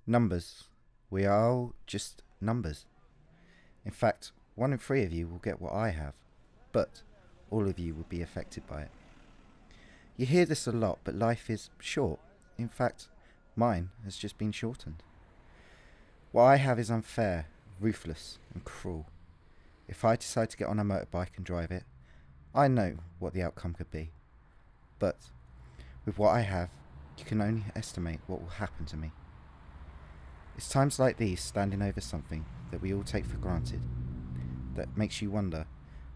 Numbers. We are all just numbers. In fact, 1 in 3 of you will get what I have, but all of you will be affected by it. You hear this a lot, but life is short. In fact, mine has just been shortened. What I have is unfair, ruthless, and cruel. If I decide to get on a motorbike and drive it, I know what the outcome could be. But with what I have, you can only estimate what will happen to me. It's times like these, standing over something that we all take for granted, that makes you wonder,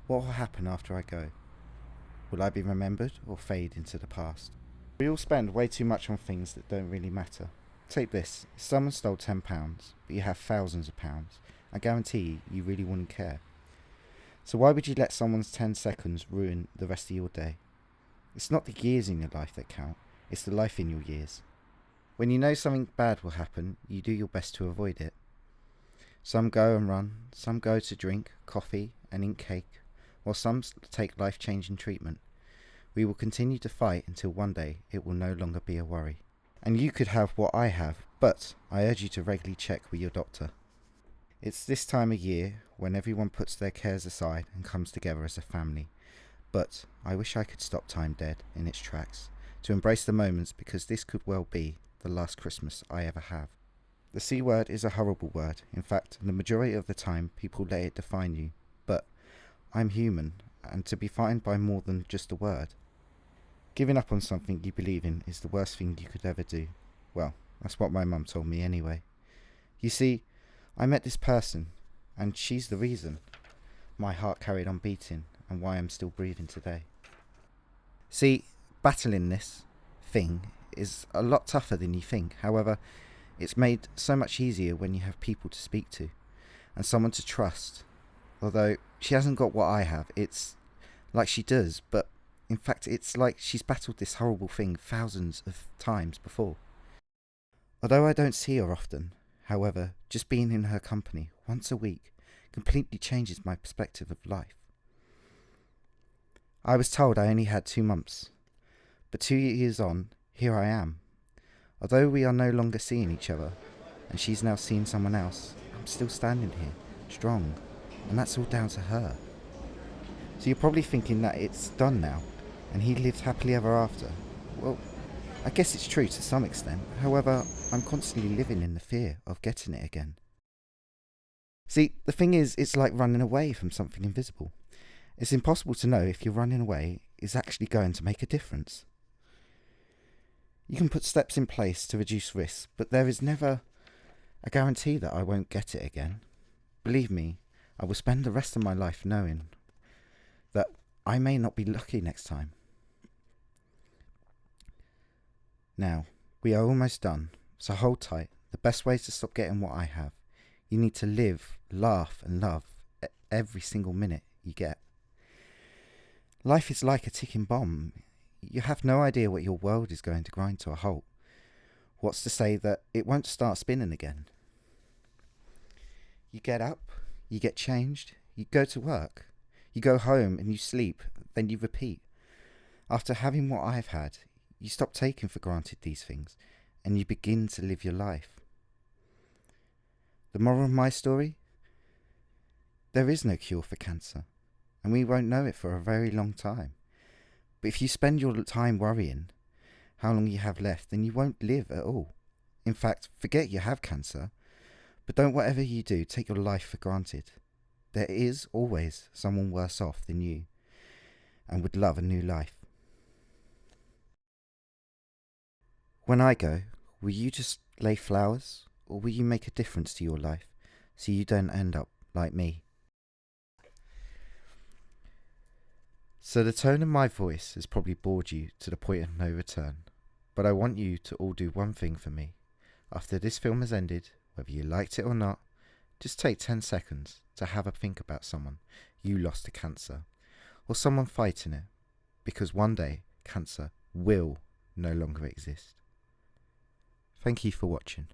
what will happen after I go? Will I be remembered or fade into the past? We all spend way too much on things that don't really matter. Take this, if someone stole £10, but you have thousands of pounds, I guarantee you really wouldn't care. So why would you let someone's 10 seconds ruin the rest of your day? It's not the years in your life that count, it's the life in your years. When you know something bad will happen, you do your best to avoid it. Some go and run, some go to drink, coffee and eat cake, while some take life-changing treatment. We will continue to fight until one day it will no longer be a worry. And you could have what I have, but I urge you to regularly check with your doctor. It's this time of year when everyone puts their cares aside and comes together as a family. But I wish I could stop time dead in its tracks, to embrace the moments, because this could well be the last Christmas I ever have. The C word is a horrible word. In fact, the majority of the time people let it define you. But I'm human, and to be defined by more than just a word. Giving up on something you believe in is the worst thing you could ever do. Well, that's what my mum told me anyway. You see, I met this person, and she's the reason my heart carried on beating and why I'm still breathing today. See, battling this thing is a lot tougher than you think. However, it's made so much easier when you have people to speak to and someone to trust. Although she hasn't got what I have, it's like she does, but in fact it's like she's battled this horrible thing thousands of times before. Although I don't see her often, however, just being in her company once a week completely changes my perspective of life. I was told I only had 2 months, but 2 years on, here I am. Although we are no longer seeing each other, and she's now seen someone else, I'm still standing here, strong, and that's all down to her. So you're probably thinking that it's done now, and he lived happily ever after. Well, I guess it's true to some extent. However, I'm constantly living in the fear of getting it again. See, the thing is, it's like running away from something invisible. It's impossible to know if your running away is actually going to make a difference. You can put steps in place to reduce risks, but there is never a guarantee that I won't get it again. Believe me, I will spend the rest of my life knowing that I may not be lucky next time. Now, we are almost done, so hold tight. The best way is to stop getting what I have. You need to live, laugh and love every single minute you get. Life is like a ticking bomb. You have no idea what your world is going to grind to a halt. What's to say that it won't start spinning again? You get up, you get changed, you go to work, you go home and you sleep, then you repeat. After having what I've had, you stop taking for granted these things and you begin to live your life. The moral of my story? There is no cure for cancer, and we won't know it for a very long time. But if you spend your time worrying how long you have left, then you won't live at all. In fact, forget you have cancer, but don't whatever you do take your life for granted. There is always someone worse off than you and would love a new life. When I go, will you just lay flowers, or will you make a difference to your life so you don't end up like me? So the tone of my voice has probably bored you to the point of no return, but I want you to all do one thing for me. After this film has ended, whether you liked it or not, just take 10 seconds to have a think about someone you lost to cancer, or someone fighting it, because one day cancer will no longer exist. Thank you for watching.